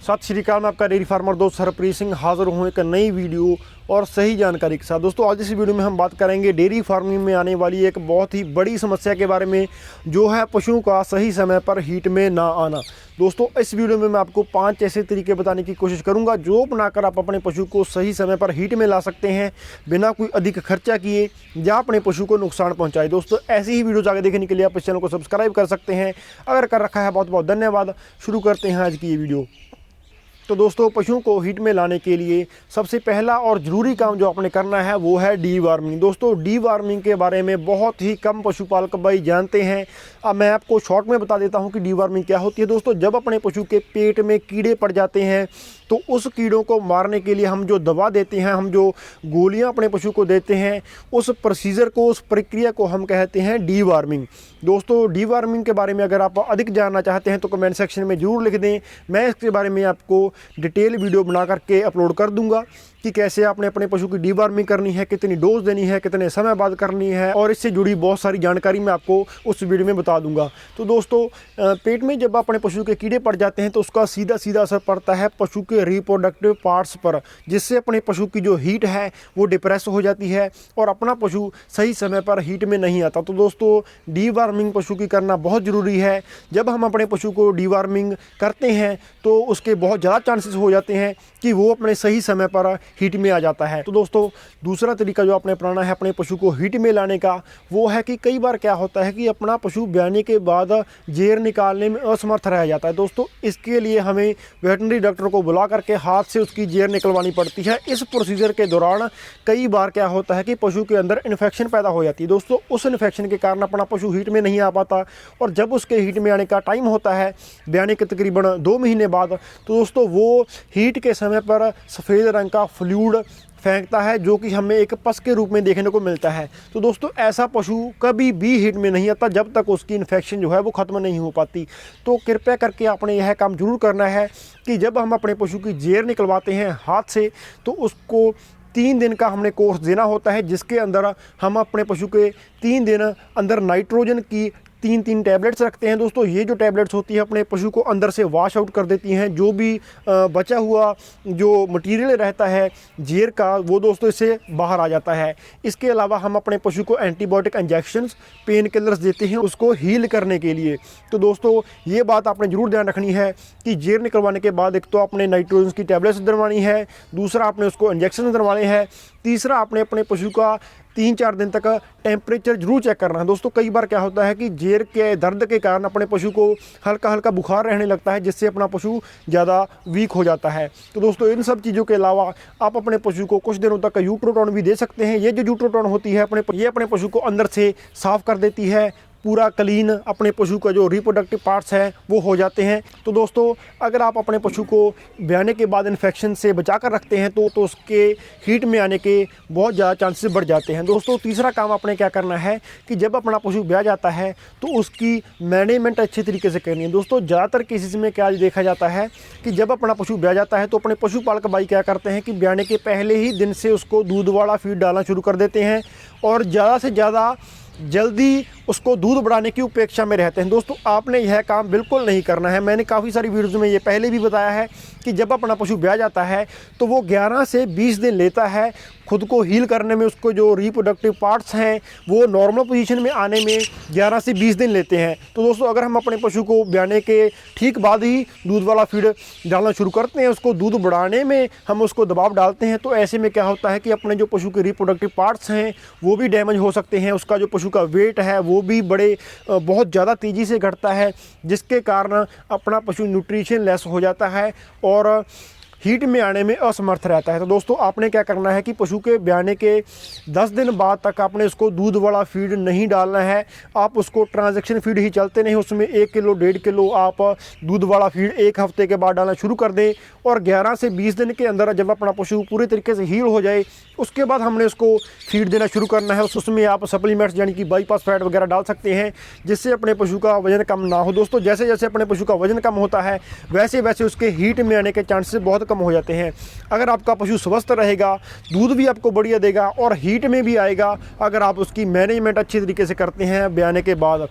सत श्री अकाल। मैं आपका डेयरी फार्मर दोस्त हरप्रीत सिंह हाज़िर हूँ एक नई वीडियो और सही जानकारी के साथ। दोस्तों आज इस वीडियो में हम बात करेंगे डेयरी फार्मिंग में आने वाली एक बहुत ही बड़ी समस्या के बारे में, जो है पशुओं का सही समय पर हीट में ना आना। दोस्तों इस वीडियो में मैं आपको 5 ऐसे तरीके बताने की कोशिश करूंगा जो अपनाकर आप अपने पशु को सही समय पर हीट में ला सकते हैं बिना कोई अधिक खर्चा किए या अपने पशु को नुकसान पहुंचाए। दोस्तों ऐसी ही वीडियोज़ आगे देखने के लिए आप इस चैनल को सब्सक्राइब कर सकते हैं, अगर कर रखा है बहुत बहुत धन्यवाद। शुरू करते हैं आज की ये वीडियो। तो दोस्तों पशुओं को हीट में लाने के लिए सबसे पहला और ज़रूरी काम जो आपने करना है वो है डीवार्मिंग। दोस्तों डीवार्मिंग के बारे में बहुत ही कम पशुपालक भाई जानते हैं। अब मैं आपको शॉर्ट में बता देता हूं कि डीवार्मिंग क्या होती है। दोस्तों जब अपने पशु के पेट में कीड़े पड़ जाते हैं तो उस कीड़ों को मारने के लिए हम जो दवा देते हैं, हम जो गोलियां अपने पशु को देते हैं, उस प्रोसीजर को, उस प्रक्रिया को हम कहते हैं डीवार्मिंग। दोस्तों डीवार्मिंग के बारे में अगर आप अधिक जानना चाहते हैं तो कमेंट सेक्शन में ज़रूर लिख दें। मैं इसके बारे में आपको डिटेल वीडियो बना करके अपलोड कर दूंगा कि कैसे आपने अपने पशु की डीवार्मिंग करनी है, कितनी डोज देनी है, कितने समय बाद करनी है, और इससे जुड़ी बहुत सारी जानकारी मैं आपको उस वीडियो में बता दूंगा। तो दोस्तों पेट में जब अपने पशु के कीड़े पड़ जाते हैं तो उसका सीधा सीधा असर पड़ता है पशु के रिप्रोडक्टिव पार्ट्स पर, जिससे अपने पशु की जो हीट है वो डिप्रेस हो जाती है और अपना पशु सही समय पर हीट में नहीं आता। तो दोस्तों डीवार्मिंग पशु की करना बहुत ज़रूरी है। जब हम अपने पशु को डीवार्मिंग करते हैं तो उसके बहुत ज़्यादा चांसेस हो जाते हैं कि वो अपने सही समय पर हीट में आ जाता है। तो दोस्तों दूसरा तरीका जो आपने अपनाना है अपने पशु को हीट में लाने का, वो है कि कई बार क्या होता है कि अपना पशु ब्याने के बाद जेर निकालने में असमर्थ रह जाता है। दोस्तों इसके लिए हमें वेटनरी डॉक्टर को बुला करके हाथ से उसकी जेर निकलवानी पड़ती है। इस प्रोसीजर के दौरान कई बार क्या होता है कि पशु के अंदर इन्फेक्शन पैदा हो जाती है। दोस्तों उस इन्फेक्शन के कारण अपना पशु हीट में नहीं आ पाता, और जब उसके हीट में आने का टाइम होता है ब्याने के तकरीबन 2 महीने बाद, तो दोस्तों वो हीट के समय पर सफ़ेद रंग का फ्लूइड फेंकता है, जो कि हमें एक पस के रूप में देखने को मिलता है। तो दोस्तों ऐसा पशु कभी भी हीट में नहीं आता जब तक उसकी इन्फेक्शन जो है वो ख़त्म नहीं हो पाती। तो कृपया करके आपने यह काम जरूर करना है कि जब हम अपने पशु की जेर निकलवाते हैं हाथ से तो उसको 3 दिन का हमने कोर्स देना होता है, जिसके अंदर हम अपने पशु के 3 दिन अंदर नाइट्रोजन की 3 टैबलेट्स रखते हैं। दोस्तों ये जो टैबलेट्स होती है अपने पशु को अंदर से वॉश आउट कर देती हैं। जो भी बचा हुआ जो मटेरियल रहता है जेर का, वो दोस्तों इससे बाहर आ जाता है। इसके अलावा हम अपने पशु को एंटीबायोटिक इंजेक्शंस, पेन किलर्स देते हैं उसको हील करने के लिए। तो दोस्तों ये बात आपने ज़रूर ध्यान रखनी है कि जेर निकलवाने के बाद एक तो आपने नाइट्रोजन की टैबलेट्स डलवानी है, दूसरा आपने उसको इंजेक्शन डलवाने हैं, तीसरा आपने अपने पशु का 3-4 दिन तक टेम्परेचर जरूर चेक करना है। दोस्तों कई बार क्या होता है कि जेर के दर्द के कारण अपने पशु को हल्का हल्का बुखार रहने लगता है, जिससे अपना पशु ज़्यादा वीक हो जाता है। तो दोस्तों इन सब चीज़ों के अलावा आप अपने पशु को कुछ दिनों तक यूट्रोटॉन भी दे सकते हैं। ये जो यूट्रोटॉन होती है ये अपने पशु को अंदर से साफ़ कर देती है, पूरा क्लीन अपने पशु का जो रिप्रोडक्टिव पार्ट्स हैं वो हो जाते हैं। तो दोस्तों अगर आप अपने पशु को ब्याने के बाद इन्फेक्शन से बचा कर रखते हैं तो उसके हीट में आने के बहुत ज़्यादा चांसेस बढ़ जाते हैं। दोस्तों तीसरा काम आपने क्या करना है कि जब अपना पशु ब्याह जाता है तो उसकी मैनेजमेंट अच्छे तरीके से करनी है। दोस्तों ज़्यादातर केसेस में क्या देखा जाता है कि जब अपना पशु ब्याह जाता है तो अपने पशुपालक भाई क्या करते हैं कि ब्याने के पहले ही दिन से उसको दूध वाला फीड डालना शुरू कर देते हैं और ज़्यादा से ज़्यादा जल्दी उसको दूध बढ़ाने की उपेक्षा में रहते हैं। दोस्तों आपने यह काम बिल्कुल नहीं करना है। मैंने काफ़ी सारी वीडियोज़ में ये पहले भी बताया है कि जब अपना पशु ब्याह जाता है तो वो 11 से 20 दिन लेता है खुद को हील करने में। उसको जो रिप्रोडक्टिव पार्ट्स हैं वो नॉर्मल पोजीशन में आने में 11 से 20 दिन लेते हैं। तो दोस्तों अगर हम अपने पशु को ब्याने के ठीक बाद ही दूध वाला फीड डालना शुरू करते हैं, उसको दूध बढ़ाने में हम उसको दबाव डालते हैं, तो ऐसे में क्या होता है कि अपने जो पशु के रिप्रोडक्टिव पार्ट्स हैं वो भी डैमेज हो सकते हैं। उसका जो पशु का वेट है वो भी बहुत ज़्यादा तेज़ी से घटता है, जिसके कारण अपना पशु न्यूट्रिशन लेस हो जाता है और हीट में आने में असमर्थ रहता है। तो दोस्तों आपने क्या करना है कि पशु के ब्याने के 10 दिन बाद तक आपने उसको दूध वाला फीड नहीं डालना है। आप उसको ट्रांजैक्शन फीड ही चलते नहीं, उसमें 1 किलो 1.5 किलो आप दूध वाला फीड 1 हफ्ते के बाद डालना शुरू कर दें, और 11 से 20 दिन के अंदर जब अपना पशु पूरी तरीके से हील हो जाए उसके बाद हमने उसको फीड देना शुरू करना है। उसमें आप सप्लीमेंट्स यानी कि बाईपास फैट वगैरह डाल सकते हैं, जिससे अपने पशु का वजन कम ना हो। दोस्तों जैसे जैसे अपने पशु का वजन कम होता है वैसे वैसे उसके हीट में आने के चांसेस बहुत कम हो जाते हैं। अगर आपका पशु स्वस्थ रहेगा, दूध भी आपको बढ़िया देगा और हीट में भी आएगा, अगर आप उसकी मैनेजमेंट अच्छी तरीके से करते हैं ब्याने के बाद।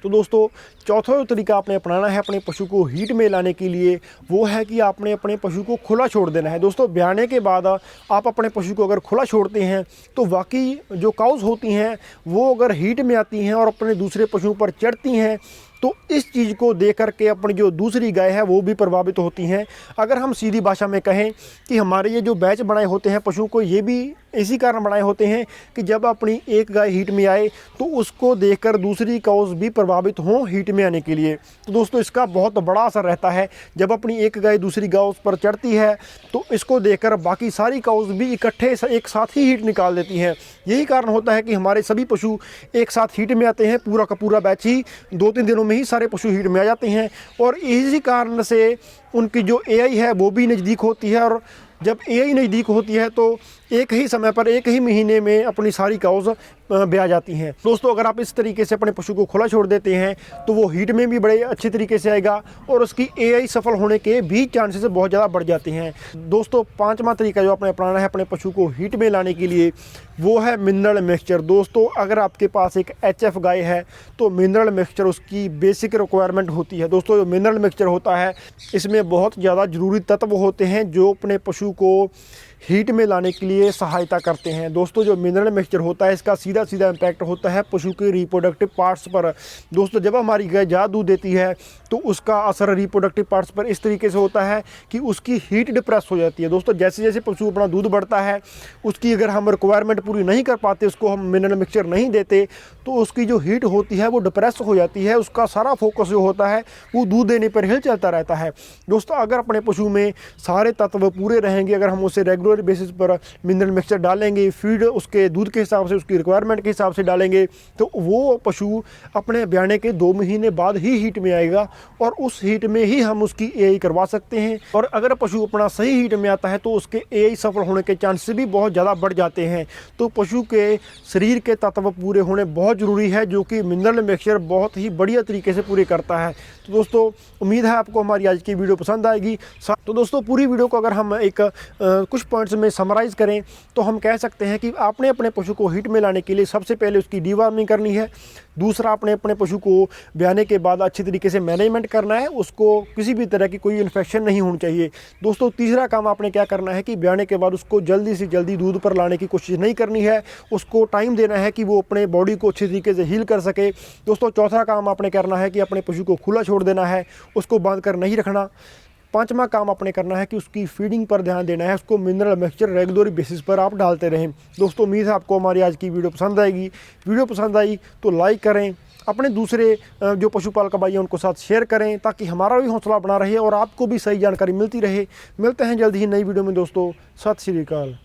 तो दोस्तों चौथा जो तरीका आपने अपनाना है अपने पशु को हीट में लाने के लिए, वो है कि आपने अपने पशु को खुला छोड़ देना है। दोस्तों ब्याने के बाद आप अपने पशु को अगर खुला छोड़ते हैं तो वाकई जो काउज होती हैं वो अगर हीट में आती हैं और अपने दूसरे पशुओं पर चढ़ती हैं तो इस चीज़ को देख करके अपनी जो दूसरी गाय है वो भी प्रभावित होती हैं। अगर हम सीधी भाषा में कहें कि हमारे ये जो बैच बनाए होते हैं पशुओं को, ये भी इसी कारण बनाए होते हैं कि जब अपनी एक गाय हीट में आए तो उसको देखकर दूसरी काउज भी प्रभावित हों हीट में आने के लिए। तो दोस्तों इसका बहुत बड़ा असर रहता है। जब अपनी एक गाय दूसरी गाय पर चढ़ती है तो इसको देखकर बाकी सारी काउज भी इकट्ठे एक साथ ही हीट निकाल देती हैं। यही कारण होता है कि हमारे सभी पशु एक साथ हीट में आते हैं। पूरा का पूरा बैच ही 2-3 दिनों में ही सारे पशु हीट में आ जाते हैं और इसी कारण से उनकी जो एआई है वो भी नज़दीक होती है। और जब एआई नज़दीक होती है तो एक ही समय पर एक ही महीने में अपनी सारी काउज ब्याह जाती हैं। दोस्तों अगर आप इस तरीके से अपने पशु को खुला छोड़ देते हैं तो वो हीट में भी बड़े अच्छे तरीके से आएगा और उसकी एआई सफल होने के भी चांसेस बहुत ज़्यादा बढ़ जाते हैं। दोस्तों पांचवा तरीका जो आपने अपनाना है अपने पशु को हीट में लाने के लिए वो है मिनरल मिक्सचर। दोस्तों अगर आपके पास एक एचएफ गाय है तो मिनरल मिक्सचर उसकी बेसिक रिक्वायरमेंट होती है। दोस्तों जो मिनरल मिक्सचर होता है इसमें बहुत ज़्यादा ज़रूरी तत्व होते हैं जो अपने पशु को हीट में लाने के लिए सहायता करते हैं। दोस्तों जो मिनरल मिक्सचर होता है इसका सीधा सीधा इम्पैक्ट होता है पशु के रिप्रोडक्टिव पार्ट्स पर। दोस्तों जब हमारी गाय ज़्यादा दूध देती है तो उसका असर रिप्रोडक्टिव पार्ट्स पर इस तरीके से होता है कि उसकी हीट डिप्रेस हो जाती है। दोस्तों जैसे जैसे पशु अपना दूध बढ़ता है उसकी अगर हम रिक्वायरमेंट पूरी नहीं कर पाते, उसको हम मिनरल मिक्सचर नहीं देते तो उसकी जो हीट होती है वो डिप्रेस हो जाती है। उसका सारा फोकस जो होता है वो दूध देने पर ही चलता रहता है। दोस्तों अगर अपने पशु में सारे तत्व पूरे रहेंगे, अगर हम उसे रेगुलर बेसिस पर मिनरल मिक्सचर डालेंगे, फीड उसके दूध के हिसाब से उसकी रिक्वायरमेंट के हिसाब से डालेंगे तो वो पशु अपने ब्याने के 2 महीने बाद ही हीट में आएगा और उस हीट में ही हम उसकी एआई करवा सकते हैं। और अगर पशु अपना सही हीट में आता है तो उसके एआई सफल होने के चांसेस भी बहुत ज़्यादा बढ़ जाते हैं। तो पशु के शरीर के तत्व पूरे होने बहुत ज़रूरी है जो कि मिनरल मिक्सचर बहुत ही बढ़िया तरीके से पूरे करता है। तो दोस्तों उम्मीद है आपको हमारी आज की वीडियो पसंद आएगी। तो दोस्तों पूरी वीडियो को अगर हम एक कुछ पॉइंट्स में समराइज़ करें तो हम कह सकते हैं कि आपने अपने पशु को हीट में लाने के लिए सबसे पहले उसकी डीवार्मिंग करनी है। दूसरा आपने अपने पशु को ब्याने के बाद अच्छी तरीके से मैनेजमेंट करना है, उसको किसी भी तरह की कोई इन्फेक्शन नहीं होनी चाहिए। दोस्तों तीसरा काम आपने क्या करना है कि ब्याने के बाद उसको जल्दी से जल्दी दूध पर लाने की कोशिश नहीं करनी है, उसको टाइम देना है कि वो अपने बॉडी को अच्छी तरीके से हील कर सके। दोस्तों चौथा काम आपने करना है कि अपने पशु को खुला छोड़ देना है, उसको बांध कर नहीं रखना। पांचवा काम आपने करना है कि उसकी फीडिंग पर ध्यान देना है, उसको मिनरल मिक्सचर रेगुलर बेसिस पर आप डालते रहें। दोस्तों उम्मीद है आपको हमारी आज की वीडियो पसंद आएगी। वीडियो पसंद आई तो लाइक करें, अपने दूसरे जो पशुपालक भाई हैं उनको साथ शेयर करें ताकि हमारा भी हौसला बना रहे और आपको भी सही जानकारी मिलती रहे। मिलते हैं जल्द ही नई वीडियो में दोस्तों। सत श्री अकाल।